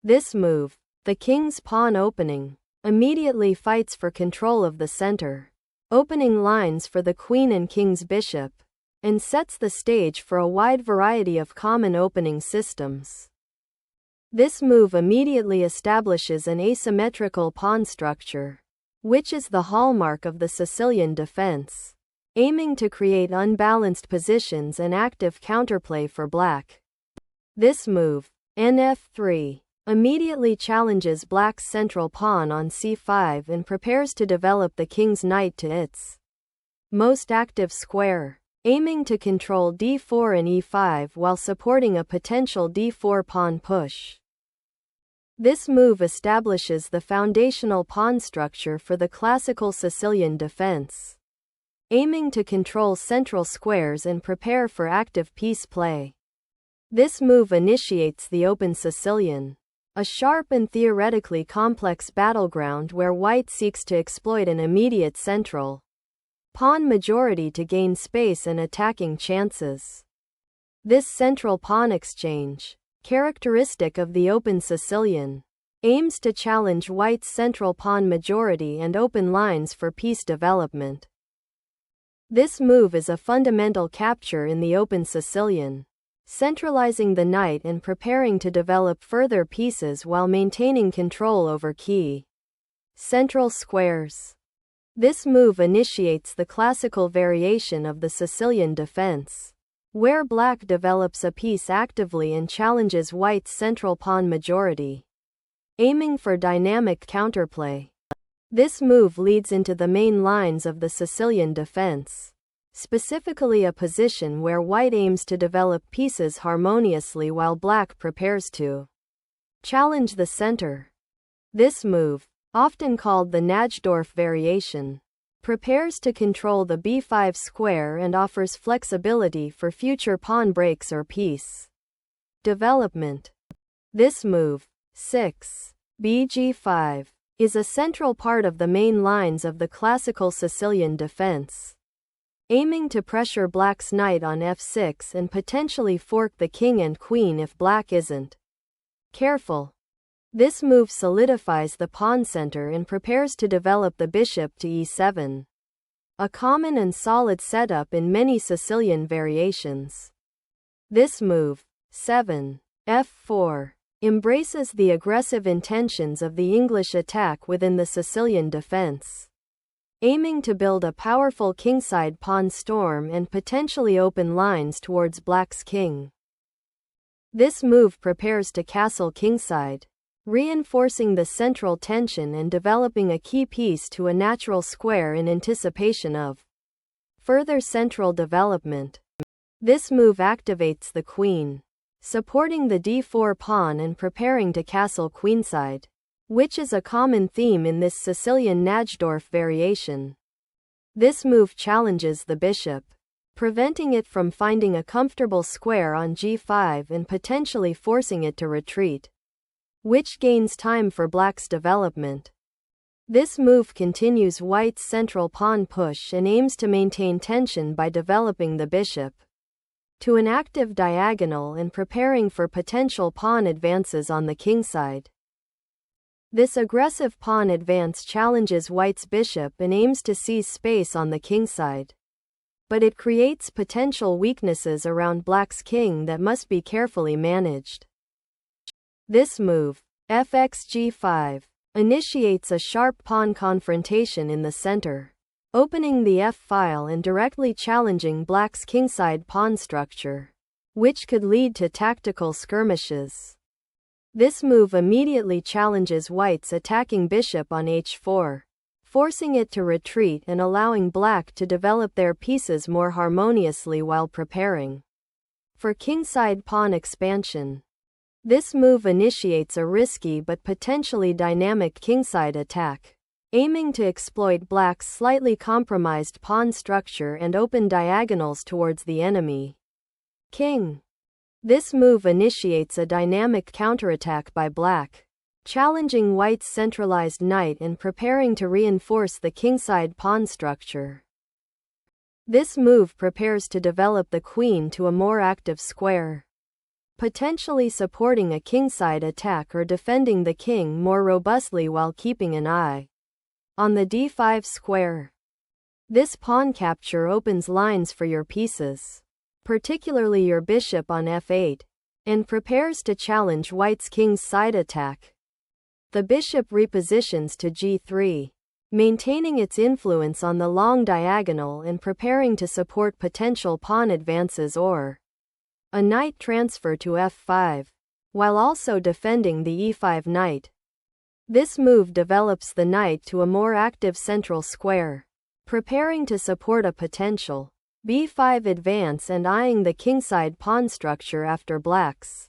This move, the king's pawn opening, immediately fights for control of the center, opening lines for the queen and king's bishop, and sets the stage for a wide variety of common opening systems. This move immediately establishes an asymmetrical pawn structure, which is the hallmark of the Sicilian defense, aiming to create unbalanced positions and active counterplay for black. This move, nf3, immediately challenges black's central pawn on c5 and prepares to develop the king's knight to its most active square, aiming to control d4 and e5 while supporting a potential d4 pawn push. This move establishes the foundational pawn structure for the classical Sicilian defense, aiming to control central squares and prepare for active piece play. This move initiates the open Sicilian, a sharp and theoretically complex battleground where white seeks to exploit an immediate central pawn majority to gain space and attacking chances. This central pawn exchange, characteristic of the open Sicilian, aims to challenge white's central pawn majority and open lines for piece development. This move is a fundamental capture in the open Sicilian, centralizing the knight and preparing to develop further pieces while maintaining control over key central squares. This move initiates the classical variation of the Sicilian defense, where black develops a piece actively and challenges white's central pawn majority, aiming for dynamic counterplay. This move leads into the main lines of the Sicilian defense, specifically a position where white aims to develop pieces harmoniously while black prepares to challenge the center. This move, often called the Najdorf variation, prepares to control the b5 square and offers flexibility for future pawn breaks or piece development. This move, 6, bg5, is a central part of the main lines of the classical Sicilian defense, aiming to pressure black's knight on f6 and potentially fork the king and queen if black isn't careful. This move solidifies the pawn center and prepares to develop the bishop to e7, a common and solid setup in many Sicilian variations. This move, 7, f4, embraces the aggressive intentions of the English attack within the Sicilian defense, aiming to build a powerful kingside pawn storm and potentially open lines towards black's king. This move prepares to castle kingside, reinforcing the central tension and developing a key piece to a natural square in anticipation of further central development. This move activates the queen, supporting the d4 pawn and preparing to castle queenside, which is a common theme in this Sicilian Najdorf variation. This move challenges the bishop, preventing it from finding a comfortable square on g5 and potentially forcing it to retreat, which gains time for black's development. This move continues white's central pawn push and aims to maintain tension by developing the bishop to an active diagonal and preparing for potential pawn advances on the kingside. This aggressive pawn advance challenges white's bishop and aims to seize space on the kingside, but it creates potential weaknesses around black's king that must be carefully managed. This move, fxg5, initiates a sharp pawn confrontation in the center, opening the f-file and directly challenging black's kingside pawn structure, which could lead to tactical skirmishes. This move immediately challenges white's attacking bishop on h4, forcing it to retreat and allowing black to develop their pieces more harmoniously while preparing for kingside pawn expansion. This move initiates a risky but potentially dynamic kingside attack, aiming to exploit black's slightly compromised pawn structure and open diagonals towards the enemy king. This move initiates a dynamic counterattack by black, challenging white's centralized knight and preparing to reinforce the kingside pawn structure. This move prepares to develop the queen to a more active square, potentially supporting a kingside attack or defending the king more robustly while keeping an eye on the d5 square. This pawn capture opens lines for your pieces, particularly your bishop on f8, and prepares to challenge white's king's side attack. The bishop repositions to g3, maintaining its influence on the long diagonal and preparing to support potential pawn advances or a knight transfer to f5, while also defending the e5 knight. This move develops the knight to a more active central square, preparing to support a potential b5 advance and eyeing the kingside pawn structure after black's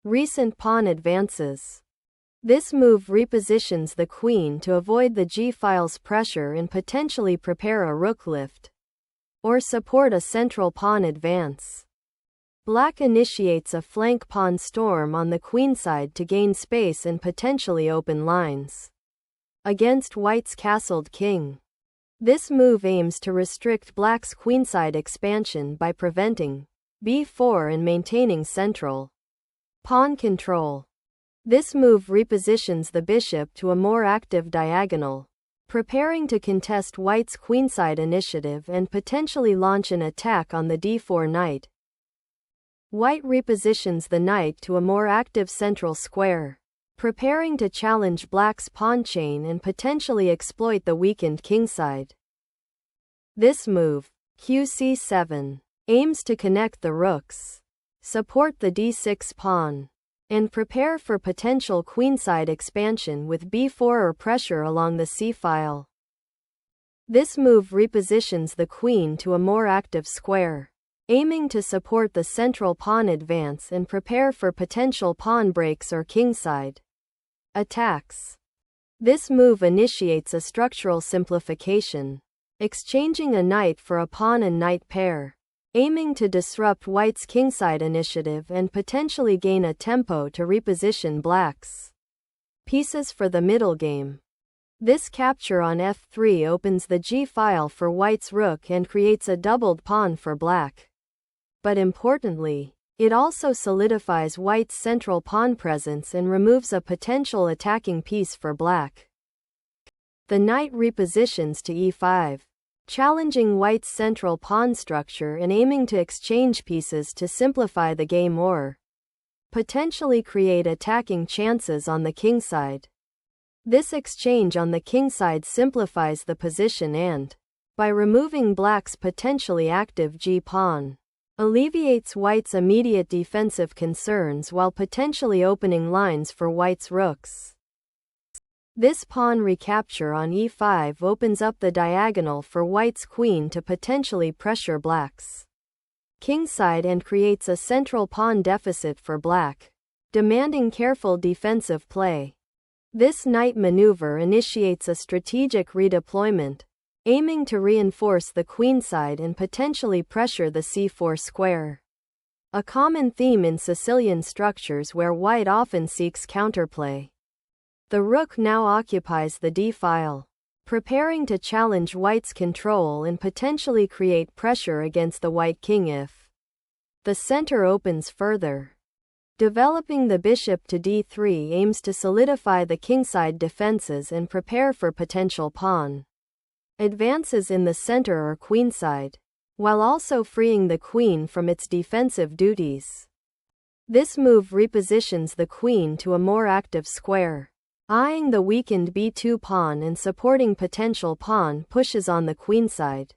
recent pawn advances. This move repositions the queen to avoid the g-file's pressure and potentially prepare a rook lift or support a central pawn advance. Black initiates a flank pawn storm on the queenside to gain space and potentially open lines against white's castled king. This move aims to restrict black's queenside expansion by preventing b4 and maintaining central pawn control. This move repositions the bishop to a more active diagonal, preparing to contest white's queenside initiative and potentially launch an attack on the d4 knight. White repositions the knight to a more active central square, preparing to challenge black's pawn chain and potentially exploit the weakened kingside. This move, qc7, aims to connect the rooks, support the d6 pawn, and prepare for potential queenside expansion with b4 or pressure along the c-file. This move repositions the queen to a more active square, aiming to support the central pawn advance and prepare for potential pawn breaks or kingside attacks. This move initiates a structural simplification, exchanging a knight for a pawn and knight pair, aiming to disrupt white's kingside initiative and potentially gain a tempo to reposition black's pieces for the middle game. This capture on f3 opens the g-file for white's rook and creates a doubled pawn for black. But importantly, it also solidifies white's central pawn presence and removes a potential attacking piece for black. The knight repositions to e5, challenging white's central pawn structure and aiming to exchange pieces to simplify the game or potentially create attacking chances on the kingside. This exchange on the kingside simplifies the position and, by removing black's potentially active g-pawn, alleviates white's immediate defensive concerns while potentially opening lines for white's rooks. This pawn recapture on e5 opens up the diagonal for white's queen to potentially pressure black's kingside and creates a central pawn deficit for black, demanding careful defensive play. This knight maneuver initiates a strategic redeployment, aiming to reinforce the queenside and potentially pressure the c4 square. A common theme in Sicilian structures where white often seeks counterplay. The rook now occupies the d-file, preparing to challenge white's control and potentially create pressure against the white king if the center opens further. Developing the bishop to d3 aims to solidify the kingside defenses and prepare for potential pawn advances in the center or queenside, while also freeing the queen from its defensive duties. This move repositions the queen to a more active square, eyeing the weakened b2 pawn and supporting potential pawn pushes on the queenside.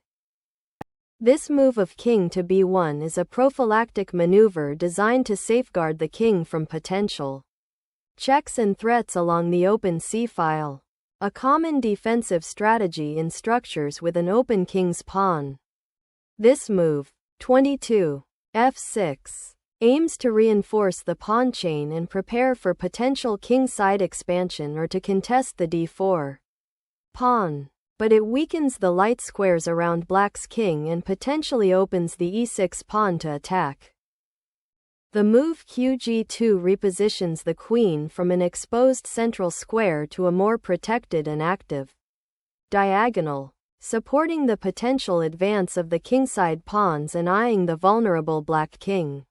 This move of king to b1 is a prophylactic maneuver designed to safeguard the king from potential checks and threats along the open c-file, a common defensive strategy in structures with an open king's pawn. This move, 22, f6, aims to reinforce the pawn chain and prepare for potential kingside expansion or to contest the d4 pawn, but it weakens the light squares around black's king and potentially opens the e6 pawn to attack. The move qg2 repositions the queen from an exposed central square to a more protected and active diagonal, supporting the potential advance of the kingside pawns and eyeing the vulnerable black king.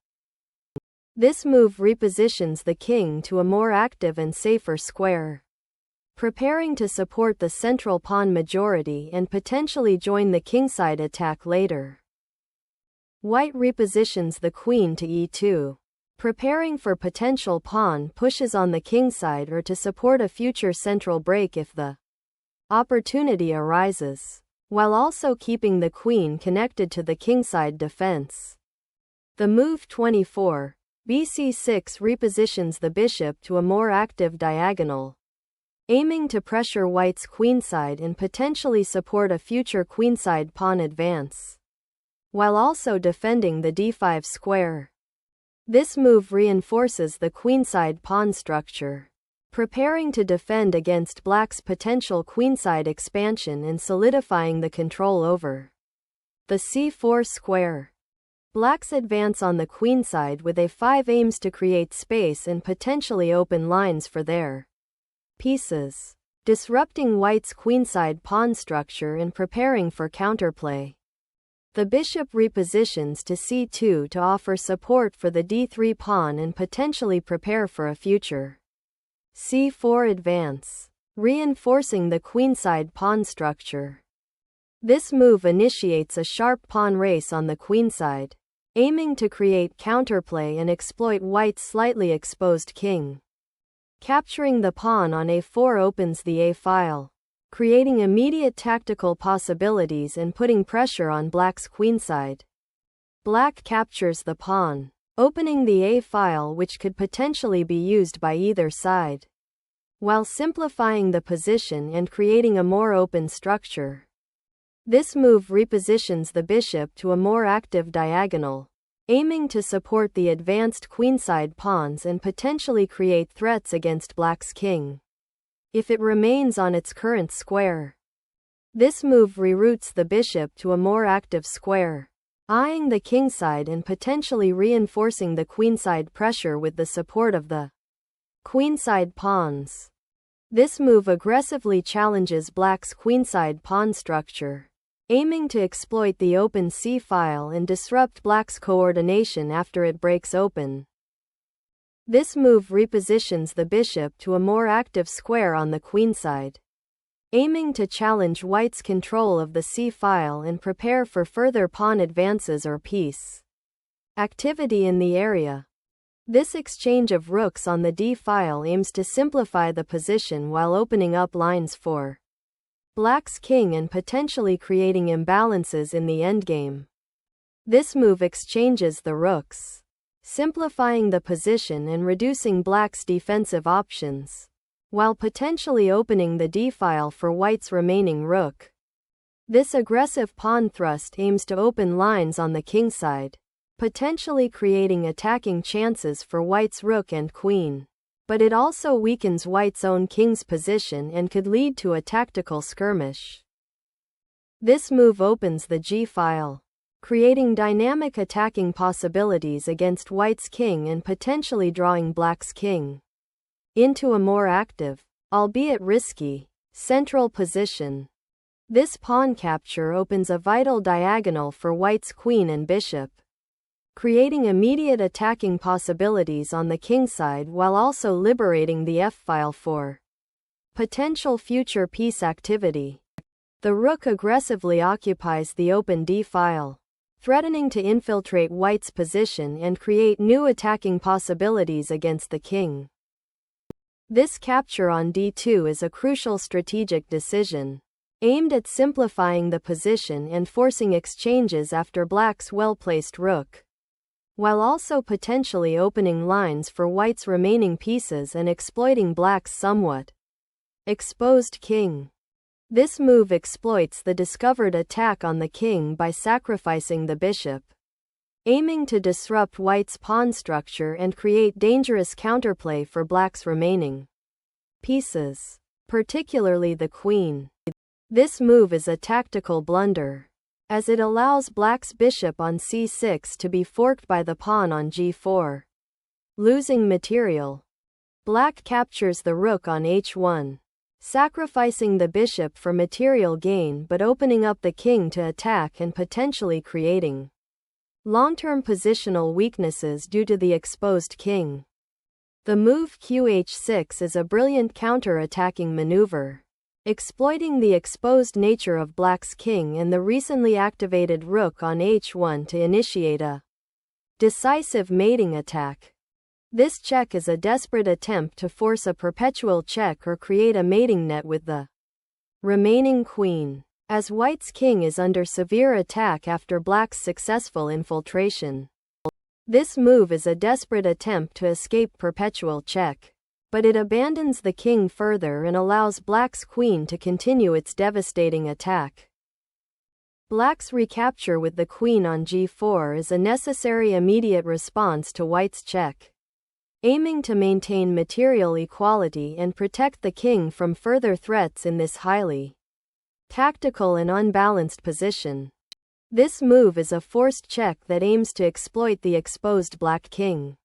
This move repositions the king to a more active and safer square, preparing to support the central pawn majority and potentially join the kingside attack later. White repositions the queen to e2, preparing for potential pawn pushes on the kingside or to support a future central break if the opportunity arises, while also keeping the queen connected to the kingside defense. The move 24, bc6 repositions the bishop to a more active diagonal, aiming to pressure white's queenside and potentially support a future queenside pawn advance, while also defending the d5 square. This move reinforces the queenside pawn structure, preparing to defend against black's potential queenside expansion and solidifying the control over the c4 square. Black's advance on the queenside with a5 aims to create space and potentially open lines for their pieces, disrupting white's queenside pawn structure and preparing for counterplay. The bishop repositions to c2 to offer support for the d3 pawn and potentially prepare for a future c4 advance, reinforcing the queenside pawn structure. This move initiates a sharp pawn race on the queenside, aiming to create counterplay and exploit white's slightly exposed king. Capturing the pawn on a4 opens the a-file, creating immediate tactical possibilities and putting pressure on black's queenside. Black captures the pawn, opening the a-file which could potentially be used by either side, while simplifying the position and creating a more open structure. This move repositions the bishop to a more active diagonal, aiming to support the advanced queenside pawns and potentially create threats against black's king if it remains on its current square. This move reroutes the bishop to a more active square, eyeing the kingside and potentially reinforcing the queenside pressure with the support of the queenside pawns. This move aggressively challenges black's queenside pawn structure, aiming to exploit the open c-file and disrupt black's coordination after it breaks open. This move repositions the bishop to a more active square on the queenside, aiming to challenge white's control of the c-file and prepare for further pawn advances or piece activity in the area. This exchange of rooks on the d-file aims to simplify the position while opening up lines for black's king and potentially creating imbalances in the endgame. This move exchanges the rooks, simplifying the position and reducing black's defensive options, while potentially opening the d-file for white's remaining rook. This aggressive pawn thrust aims to open lines on the kingside, potentially creating attacking chances for white's rook and queen. But it also weakens white's own king's position and could lead to a tactical skirmish. This move opens the g-file, creating dynamic attacking possibilities against white's king and potentially drawing black's king into a more active, albeit risky, central position. This pawn capture opens a vital diagonal for white's queen and bishop, creating immediate attacking possibilities on the kingside while also liberating the f-file for potential future piece activity. The rook aggressively occupies the open d-file, threatening to infiltrate white's position and create new attacking possibilities against the king. This capture on d2 is a crucial strategic decision, aimed at simplifying the position and forcing exchanges after black's well-placed rook, while also potentially opening lines for white's remaining pieces and exploiting black's somewhat exposed king. This move exploits the discovered attack on the king by sacrificing the bishop, aiming to disrupt white's pawn structure and create dangerous counterplay for black's remaining pieces, particularly the queen. This move is a tactical blunder, as it allows black's bishop on c6 to be forked by the pawn on g4, losing material. Black captures the rook on h1, sacrificing the bishop for material gain but opening up the king to attack and potentially creating long-term positional weaknesses due to the exposed king. The move qh6 is a brilliant counter-attacking maneuver, exploiting the exposed nature of black's king and the recently activated rook on h1 to initiate a decisive mating attack. This check is a desperate attempt to force a perpetual check or create a mating net with the remaining queen, as white's king is under severe attack after black's successful infiltration. This move is a desperate attempt to escape perpetual check, but it abandons the king further and allows black's queen to continue its devastating attack. Black's recapture with the queen on g4 is a necessary immediate response to white's check, aiming to maintain material equality and protect the king from further threats in this highly tactical and unbalanced position. This move is a forced check that aims to exploit the exposed black king,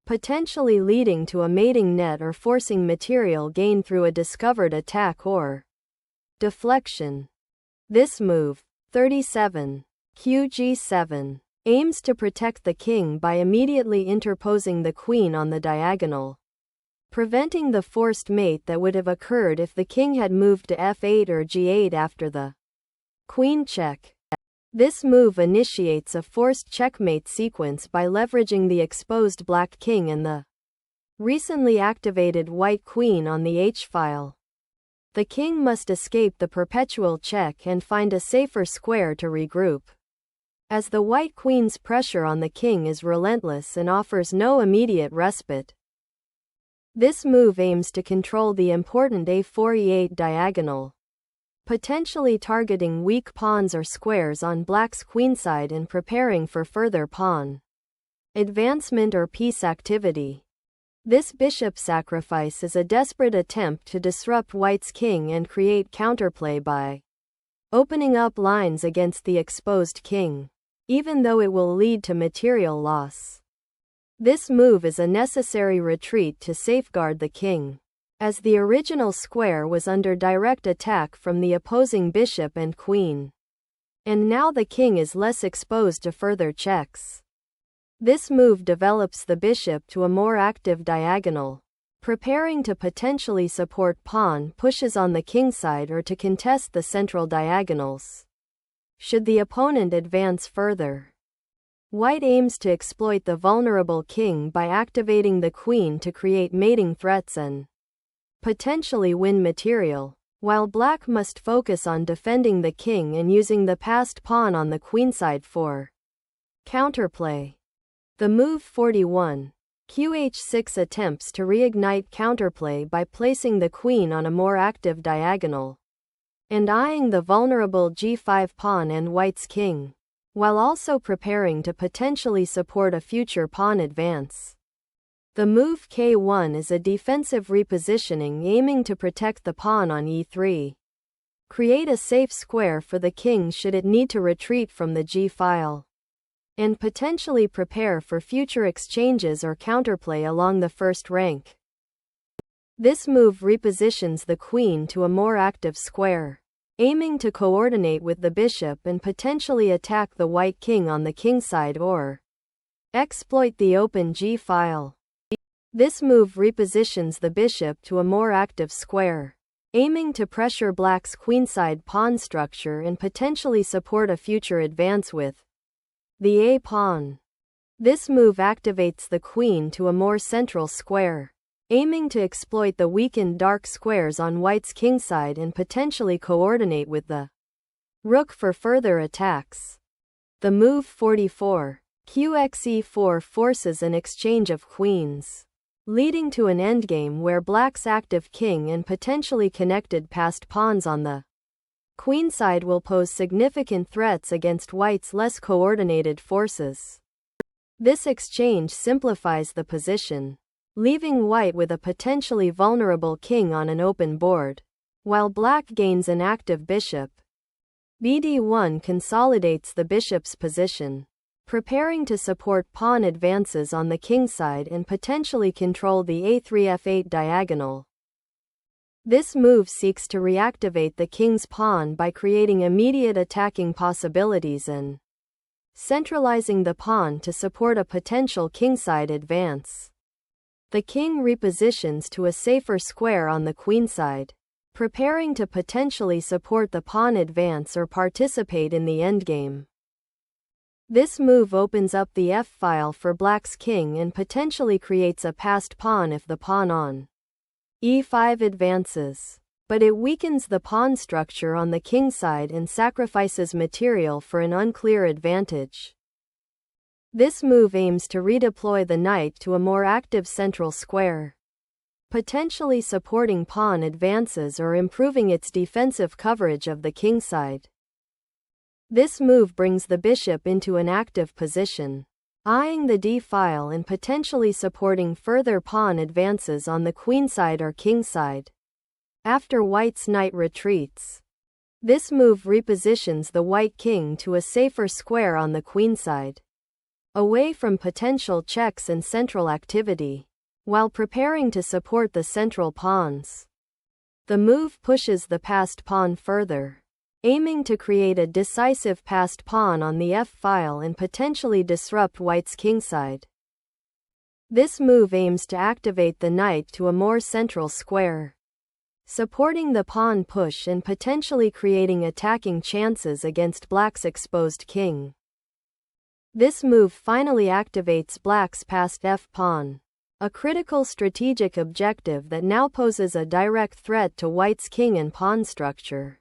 potentially leading to a mating net or forcing material gain through a discovered attack or deflection. This move, 37, qg7, aims to protect the king by immediately interposing the queen on the diagonal, preventing the forced mate that would have occurred if the king had moved to f8 or g8 after the queen check. This move initiates a forced checkmate sequence by leveraging the exposed black king and the recently activated white queen on the h-file. The king must escape the perpetual check and find a safer square to regroup, as the white queen's pressure on the king is relentless and offers no immediate respite. This move aims to control the important a4-e8 diagonal, potentially targeting weak pawns or squares on black's queenside and preparing for further pawn advancement or piece activity. This bishop sacrifice is a desperate attempt to disrupt white's king and create counterplay by opening up lines against the exposed king, even though it will lead to material loss. This move is a necessary retreat to safeguard the king, as the original square was under direct attack from the opposing bishop and queen, and now the king is less exposed to further checks. This move develops the bishop to a more active diagonal, preparing to potentially support pawn pushes on the kingside or to contest the central diagonals, should the opponent advance further. White aims to exploit the vulnerable king by activating the queen to create mating threats and potentially win material, while black must focus on defending the king and using the passed pawn on the queenside for counterplay. The move 41, qh6 attempts to reignite counterplay by placing the queen on a more active diagonal and eyeing the vulnerable g5 pawn and white's king, while also preparing to potentially support a future pawn advance. The move k1 is a defensive repositioning aiming to protect the pawn on e3, create a safe square for the king should it need to retreat from the g-file, and potentially prepare for future exchanges or counterplay along the first rank. This move repositions the queen to a more active square, aiming to coordinate with the bishop and potentially attack the white king on the kingside or exploit the open g-file. This move repositions the bishop to a more active square, aiming to pressure black's queenside pawn structure and potentially support a future advance with the a-pawn. This move activates the queen to a more central square, aiming to exploit the weakened dark squares on white's kingside and potentially coordinate with the rook for further attacks. The move 44, qxe4 forces an exchange of queens, leading to an endgame where black's active king and potentially connected passed pawns on the queenside will pose significant threats against white's less coordinated forces. This exchange simplifies the position, leaving white with a potentially vulnerable king on an open board, while black gains an active bishop. bd1 consolidates the bishop's position, preparing to support pawn advances on the kingside and potentially control the a3-f8 diagonal. This move seeks to reactivate the king's pawn by creating immediate attacking possibilities and centralizing the pawn to support a potential kingside advance. The king repositions to a safer square on the queenside, preparing to potentially support the pawn advance or participate in the endgame. This move opens up the f-file for black's king and potentially creates a passed pawn if the pawn on e5 advances. But it weakens the pawn structure on the kingside and sacrifices material for an unclear advantage. This move aims to redeploy the knight to a more active central square, potentially supporting pawn advances or improving its defensive coverage of the kingside. This move brings the bishop into an active position, eyeing the d-file and potentially supporting further pawn advances on the queenside or kingside. After white's knight retreats, this move repositions the white king to a safer square on the queenside, away from potential checks and central activity, while preparing to support the central pawns. The move pushes the passed pawn further, aiming to create a decisive passed pawn on the f-file and potentially disrupt white's kingside. This move aims to activate the knight to a more central square, supporting the pawn push and potentially creating attacking chances against black's exposed king. This move finally activates black's passed f-pawn, a critical strategic objective that now poses a direct threat to white's king and pawn structure,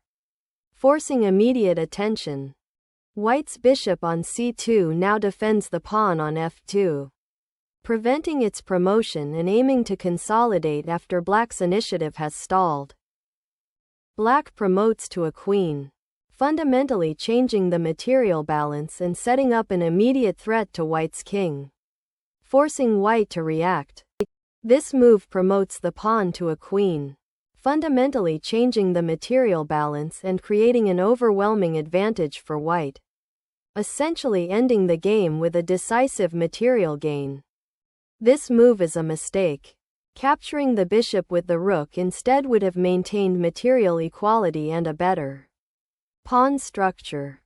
forcing immediate attention. White's bishop on c2 now defends the pawn on f2, preventing its promotion and aiming to consolidate after black's initiative has stalled. Black promotes to a queen, fundamentally changing the material balance and setting up an immediate threat to white's king, forcing white to react. This move promotes the pawn to a queen, fundamentally changing the material balance and creating an overwhelming advantage for white, essentially ending the game with a decisive material gain. This move is a mistake. Capturing the bishop with the rook instead would have maintained material equality and a better pawn structure.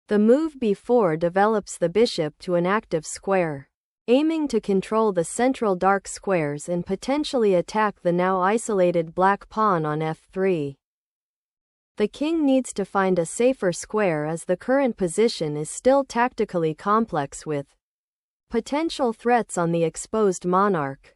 The move b4 develops the bishop to an active square, aiming to control the central dark squares and potentially attack the now isolated black pawn on f3. The king needs to find a safer square as the current position is still tactically complex with potential threats on the exposed monarch.